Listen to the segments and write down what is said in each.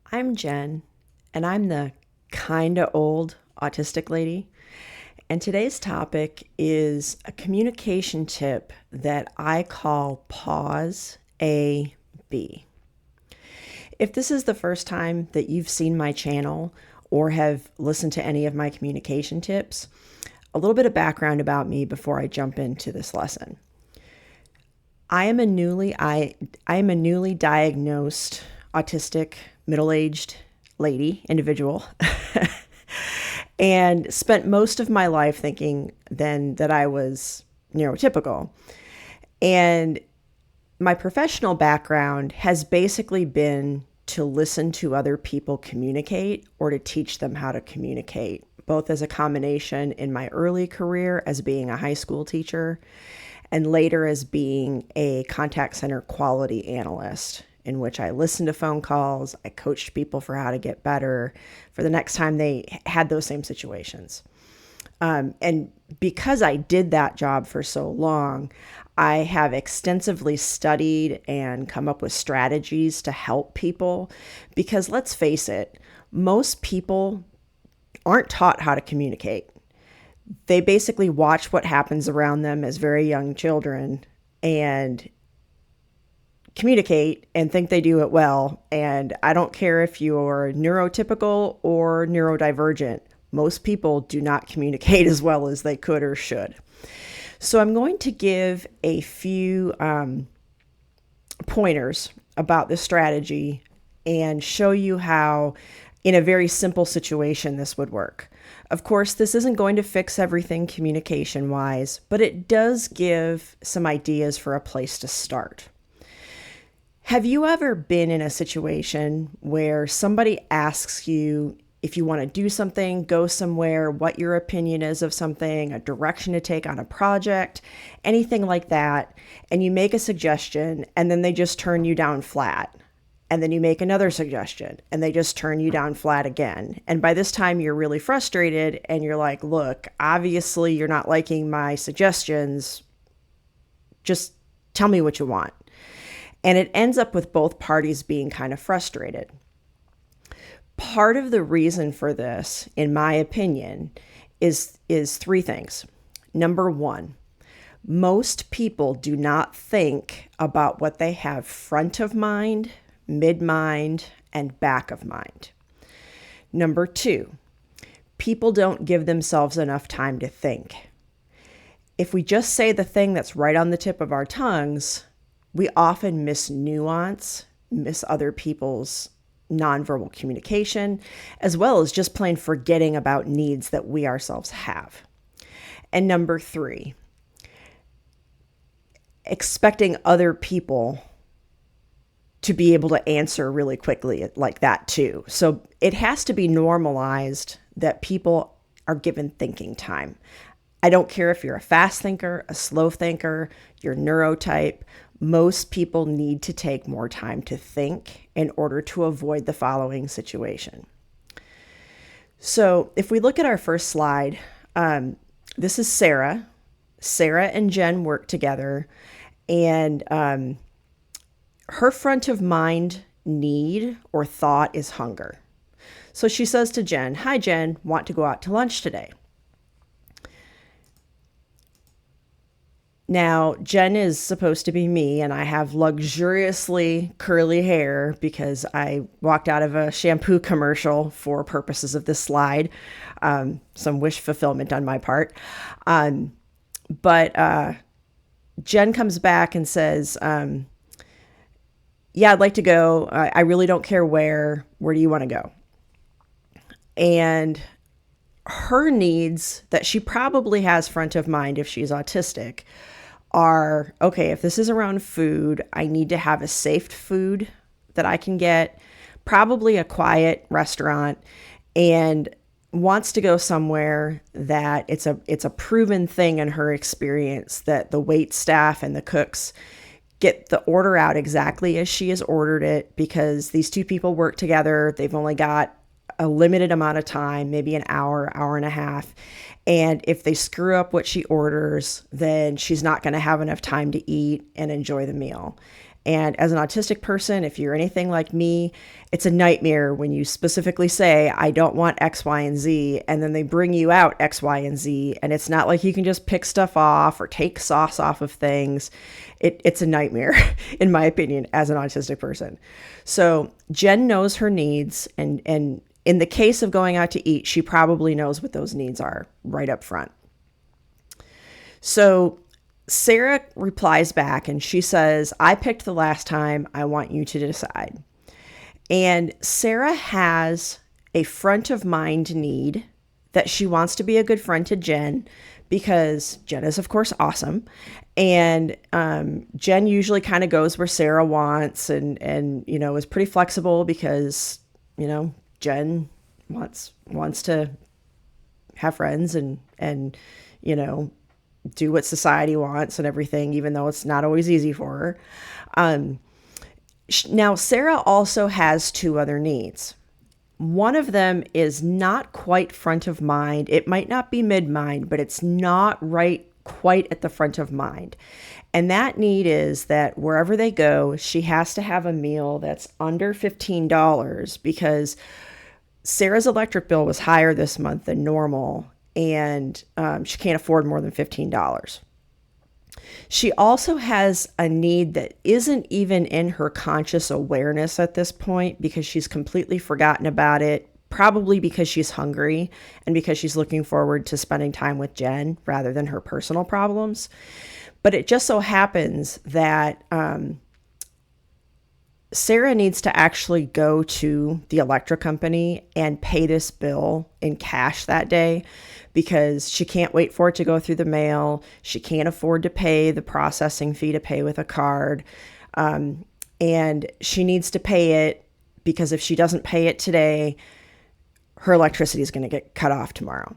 I'm Jen, and I'm the kinda old autistic lady. And today's topic is a communication tip that I call Pause AB. If this is the first time that you've seen my channel or have listened to any of my communication tips, a little bit of background about me before I jump into this lesson. I am a newly diagnosed autistic middle-aged individual, and spent most of my life thinking then that I was neurotypical. And my professional background has basically been to listen to other people communicate or to teach them how to communicate, both as a combination in my early career as being a high school teacher and later as being a contact center quality analyst, in which I listened to phone calls, I coached people for how to get better for the next time they had those same situations. And because I did that job for so long, I have extensively studied and come up with strategies to help people. Because let's face it, most people aren't taught how to communicate. They basically watch what happens around them as very young children and communicate and think they do it well. And I don't care if you're neurotypical or neurodivergent, most people do not communicate as well as they could or should. So I'm going to give a few pointers about this strategy and show you how, in a very simple situation, this would work. Of course, this isn't going to fix everything communication-wise, but it does give some ideas for a place to start. Have you ever been in a situation where somebody asks you if you want to do something, go somewhere, what your opinion is of something, a direction to take on a project, anything like that, and you make a suggestion and then they just turn you down flat? And then you make another suggestion and they just turn you down flat again. And by this time you're really frustrated and you're like, look, obviously you're not liking my suggestions. Just tell me what you want. And it ends up with both parties being kind of frustrated. Part of the reason for this, in my opinion, is three things. Number one, most people do not think about what they have front of mind, mid-mind, and back of mind. Number two, people don't give themselves enough time to think. If we just say the thing that's right on the tip of our tongues, we often miss nuance, miss other people's nonverbal communication, as well as just plain forgetting about needs that we ourselves have. And number three, expecting other people to be able to answer really quickly like that too. So it has to be normalized that people are given thinking time. I don't care if you're a fast thinker, a slow thinker, you're neurotype. Most people need to take more time to think in order to avoid the following situation. So if we look at our first slide, this is Sarah. Sarah and Jen work together, and her front of mind need or thought is hunger. So she says to Jen, "Hi Jen, want to go out to lunch today?" Now, Jen is supposed to be me, and I have luxuriously curly hair because I walked out of a shampoo commercial for purposes of this slide. Some wish fulfillment on my part. But Jen comes back and says, yeah, I'd like to go. I really don't care where. Where do you want to go? And her needs that she probably has front of mind if she's autistic are, okay, if this is around food, I need to have a safe food that I can get, probably a quiet restaurant, and wants to go somewhere that it's a proven thing in her experience that the wait staff and the cooks get the order out exactly as she has ordered it, because these two people work together. They've only got a limited amount of time, maybe an hour, hour and a half. And if they screw up what she orders, then she's not going to have enough time to eat and enjoy the meal. And as an autistic person, if you're anything like me, it's a nightmare when you specifically say, I don't want X, Y, and Z, and then they bring you out X, Y, and Z. And it's not like you can just pick stuff off or take sauce off of things. It's a nightmare, in my opinion, as an autistic person. So Jen knows her needs. And in the case of going out to eat, she probably knows what those needs are right up front. So Sarah replies back and she says, I picked the last time. I want you to decide. And Sarah has a front of mind need that she wants to be a good friend to Jen because Jen is, of course, awesome. And Jen usually kind of goes where Sarah wants and is pretty flexible because, Jen wants to have friends and do what society wants and everything, even though it's not always easy for her. Now, Sarah also has two other needs. One of them is not quite front of mind. It might not be mid-mind, but it's not right quite at the front of mind. And that need is that wherever they go, she has to have a meal that's under $15 because Sarah's electric bill was higher this month than normal. And she can't afford more than $15. She also has a need that isn't even in her conscious awareness at this point because she's completely forgotten about it, probably because she's hungry and because she's looking forward to spending time with Jen rather than her personal problems. But it just so happens that Sarah needs to actually go to the electric company and pay this bill in cash that day because she can't wait for it to go through the mail. She can't afford to pay the processing fee to pay with a card. And she needs to pay it because if she doesn't pay it today, her electricity is going to get cut off tomorrow.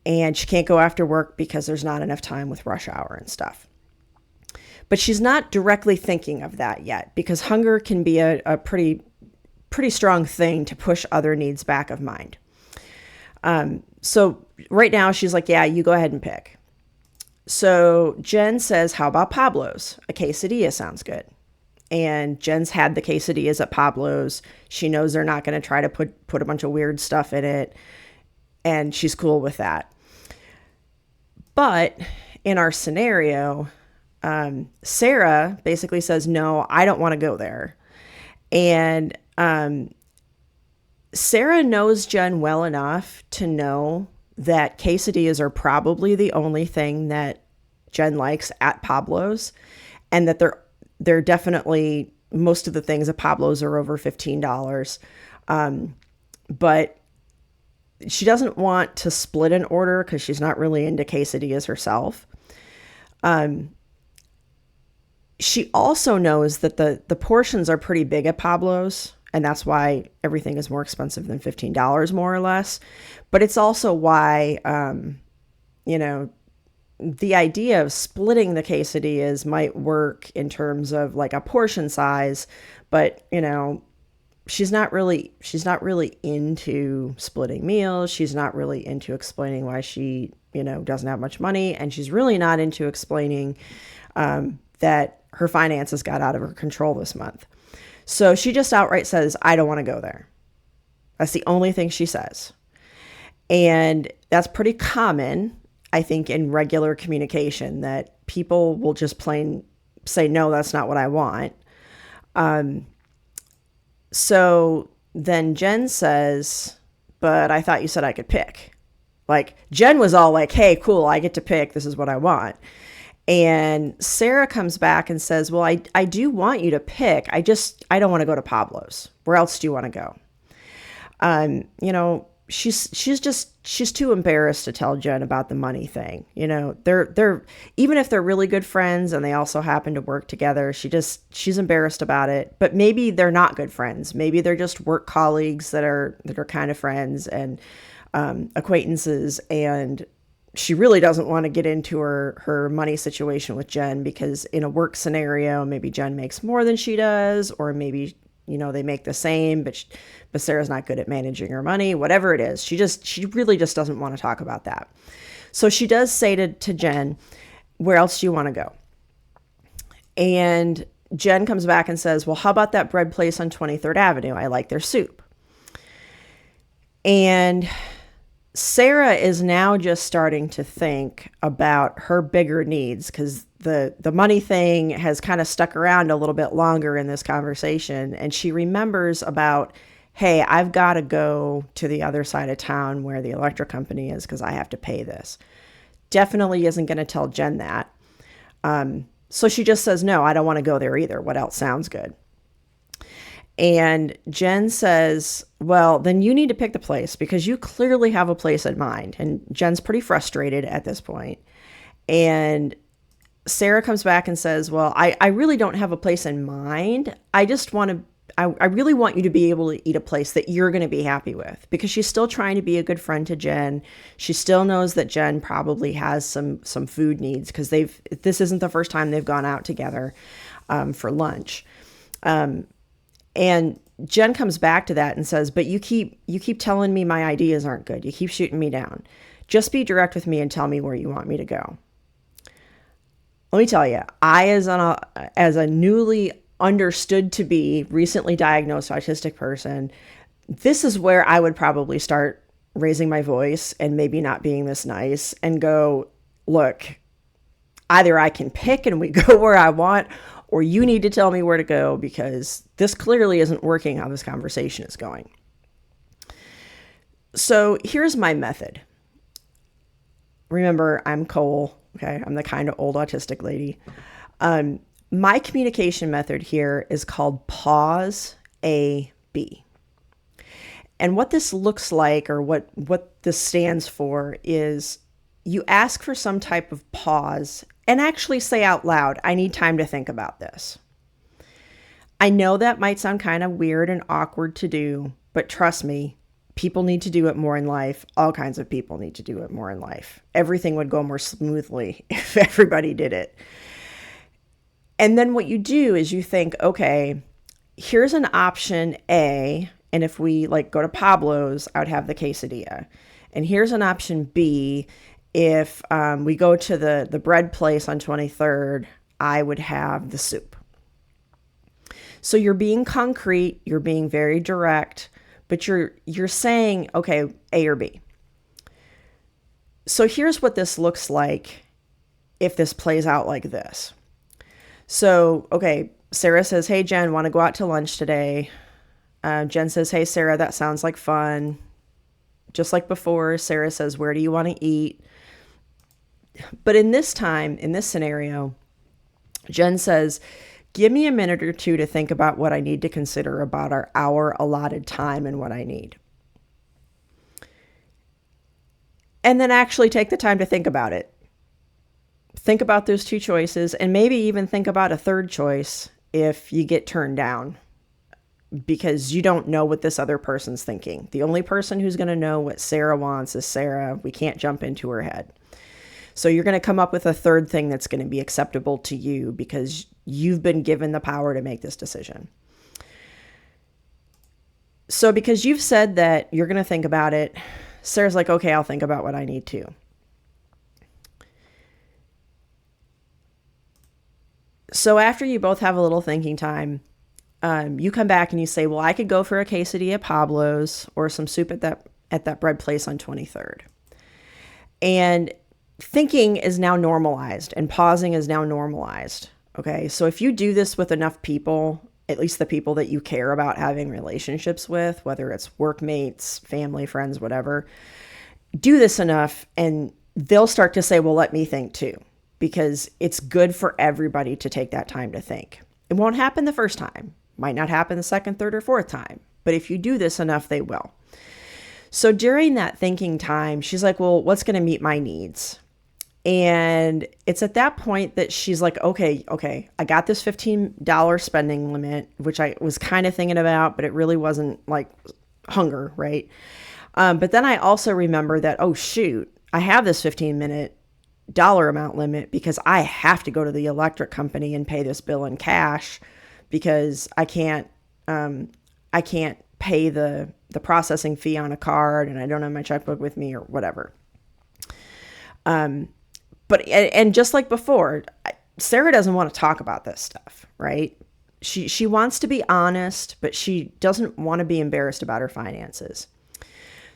And she can't go after work because there's not enough time with rush hour and stuff. But she's not directly thinking of that yet because hunger can be a pretty strong thing to push other needs back of mind. So right now she's like, yeah, you go ahead and pick. So Jen says, how about Pablo's? A quesadilla sounds good. And Jen's had the quesadillas at Pablo's. She knows they're not going to try to put a bunch of weird stuff in it. And she's cool with that. But in our scenario, Sarah basically says, no, I don't want to go there. And Sarah knows Jen well enough to know that quesadillas are probably the only thing that Jen likes at Pablo's, and that they're definitely, most of the things at Pablo's are over $15. But she doesn't want to split an order because she's not really into quesadillas herself. She also knows that the portions are pretty big at Pablo's, and that's why everything is more expensive than $15, more or less. But it's also why, the idea of splitting the quesadillas might work in terms of like a portion size, but, she's not really into splitting meals. She's not really into explaining why she, doesn't have much money. And she's really not into explaining that her finances got out of her control this month. So she just outright says, I don't want to go there. That's the only thing she says. And that's pretty common, I think, in regular communication, that people will just plain say, no, that's not what I want. So then Jen says, but I thought you said I could pick. Like, Jen was all like, hey, cool, I get to pick. This is what I want. And Sarah comes back and says, well, I do want you to pick. I don't want to go to Pablo's. Where else do you want to go? She's too embarrassed to tell Jen about the money thing. They're even if they're really good friends and they also happen to work together, she's embarrassed about it. But maybe they're not good friends. Maybe they're just work colleagues that are kind of friends and acquaintances, and she really doesn't want to get into her money situation with Jen because in a work scenario, maybe Jen makes more than she does, or maybe, they make the same, but Sarah's not good at managing her money, whatever it is. She really just doesn't want to talk about that. So she does say to Jen, where else do you want to go? And Jen comes back and says, well, how about that bread place on 23rd Avenue? I like their soup. And Sarah is now just starting to think about her bigger needs, because the money thing has kind of stuck around a little bit longer in this conversation. And she remembers about, hey, I've got to go to the other side of town where the electric company is because I have to pay this. Definitely isn't going to tell Jen that. So she just says, no, I don't want to go there either. What else sounds good? And Jen says, well, then you need to pick the place because you clearly have a place in mind. And Jen's pretty frustrated at this point. And Sarah comes back and says, well, I really don't have a place in mind. I just want to, I really want you to be able to eat a place that you're going to be happy with, because she's still trying to be a good friend to Jen. She still knows that Jen probably has some food needs, because this isn't the first time they've gone out together for lunch. And Jen comes back to that and says, but you keep telling me my ideas aren't good. You keep shooting me down. Just be direct with me and tell me where you want me to go. Let me tell you, I, as a newly understood to be recently diagnosed autistic person, this is where I would probably start raising my voice and maybe not being this nice and go, look, either I can pick and we go where I want, or you need to tell me where to go, because this clearly isn't working how this conversation is going. So here's my method. Remember, I'm Cole. Okay. I'm the kind of old autistic lady. My communication method here is called pause A-B. And what this looks like, or what this stands for, is you ask for some type of pause and actually say out loud, I need time to think about this. I know that might sound kind of weird and awkward to do, but trust me, people need to do it more in life. All kinds of people need to do it more in life. Everything would go more smoothly if everybody did it. And then what you do is you think, okay, here's an option A. And if we go to Pablo's, I would have the quesadilla. And here's an option B. If we go to the bread place on 23rd, I would have the soup. So you're being concrete, you're being very direct, but you're saying, okay, A or B. So here's what this looks like if this plays out like this. So, okay, Sarah says, hey, Jen, want to go out to lunch today? Jen says, hey, Sarah, that sounds like fun. Just like before, Sarah says, where do you want to eat? But in this scenario, Jen says, give me a minute or two to think about what I need to consider about our hour allotted time and what I need. And then actually take the time to think about it. Think about those two choices, and maybe even think about a third choice if you get turned down, because you don't know what this other person's thinking. The only person who's going to know what Sarah wants is Sarah. We can't jump into her head. So you're going to come up with a third thing that's going to be acceptable to you, because you've been given the power to make this decision. So because you've said that you're going to think about it, Sarah's like, okay, I'll think about what I need to. So after you both have a little thinking time, you come back and you say, well, I could go for a quesadilla at Pablo's or some soup at that bread place on 23rd. And thinking is now normalized, and pausing is now normalized. Okay. So if you do this with enough people, at least the people that you care about having relationships with, whether it's workmates, family, friends, whatever, do this enough and they'll start to say, well, let me think too, because it's good for everybody to take that time to think. It won't happen the first time, might not happen the second, third, or fourth time, but if you do this enough, they will. So during that thinking time, she's like, well, what's going to meet my needs? And it's at that point that she's like, okay, I got this $15 spending limit, which I was kind of thinking about, but it really wasn't like hunger, right? But then I also remember that, oh shoot, I have this $15 amount limit because I have to go to the electric company and pay this bill in cash, because I can't pay the processing fee on a card, and I don't have my checkbook with me or whatever. But just like before, Sarah doesn't want to talk about this stuff, right? She wants to be honest, but she doesn't want to be embarrassed about her finances.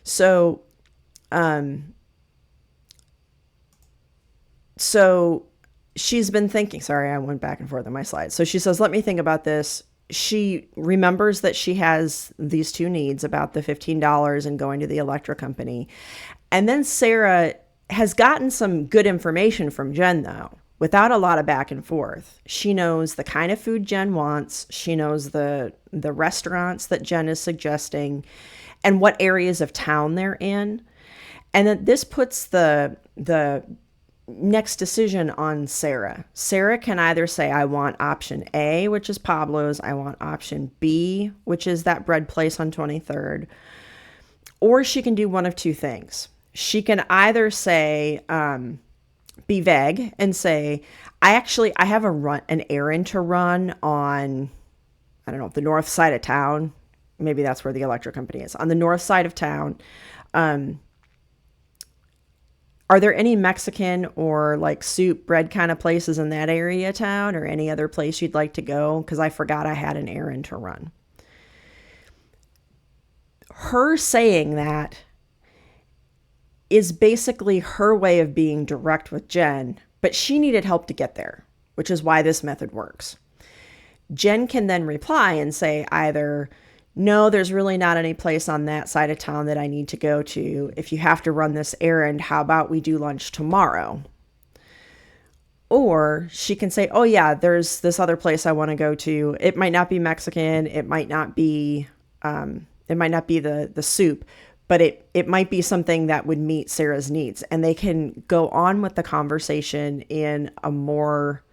So, so she's been thinking, sorry, I went back and forth on my slides. So she says, let me think about this. She remembers that she has these two needs about the $15 and going to the electric company. And then Sarah has gotten some good information from Jen, though, without a lot of back and forth. She knows the kind of food Jen wants. She knows the restaurants that Jen is suggesting and what areas of town they're in. And then this puts the next decision on Sarah. Sarah can either say, I want option A, which is Pablo's. I want option B, which is that bread place on 23rd. Or she can do one of two things. She can either say, be vague and say, I have an errand to run on, I don't know, the north side of town. Maybe that's where the electric company is. On the north side of town. Are there any Mexican or like soup, bread kind of places in that area of town, or any other place you'd like to go? Because I forgot I had an errand to run. Her saying that is basically her way of being direct with Jen, but she needed help to get there, which is why this method works. Jen can then reply and say either, no, there's really not any place on that side of town that I need to go to. If you have to run this errand, how about we do lunch tomorrow? Or she can say, oh yeah, there's this other place I want to go to. It might not be Mexican. It might not be the soup, but it might be something that would meet Sarah's needs. And they can go on with the conversation in a more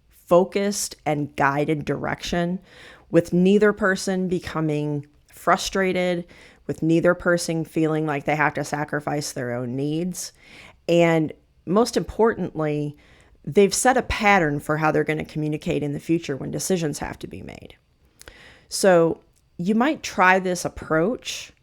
focused and guided direction, with neither person becoming frustrated, with neither person feeling like they have to sacrifice their own needs. And most importantly, they've set a pattern for how they're going to communicate in the future when decisions have to be made. So you might try this approach.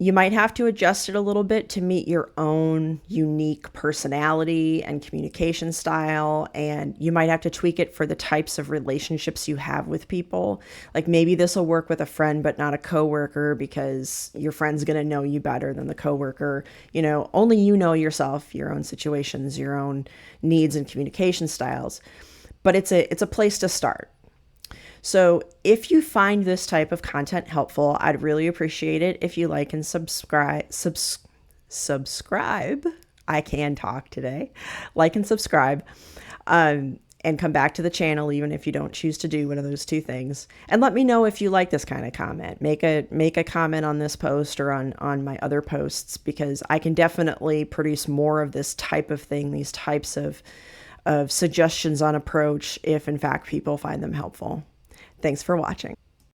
You might have to adjust it a little bit to meet your own unique personality and communication style. And you might have to tweak it for the types of relationships you have with people. Like maybe this will work with a friend, but not a coworker, because your friend's going to know you better than the coworker. You know, only you know yourself, your own situations, your own needs and communication styles. But it's a place to start. So if you find this type of content helpful, I'd really appreciate it if you like and subscribe. I can talk today. Like and subscribe, and come back to the channel even if you don't choose to do one of those two things. And let me know if you like this kind of comment. Make a comment on this post or on my other posts, because I can definitely produce more of this type of thing, these types of suggestions on approach, if in fact people find them helpful. Thanks for watching.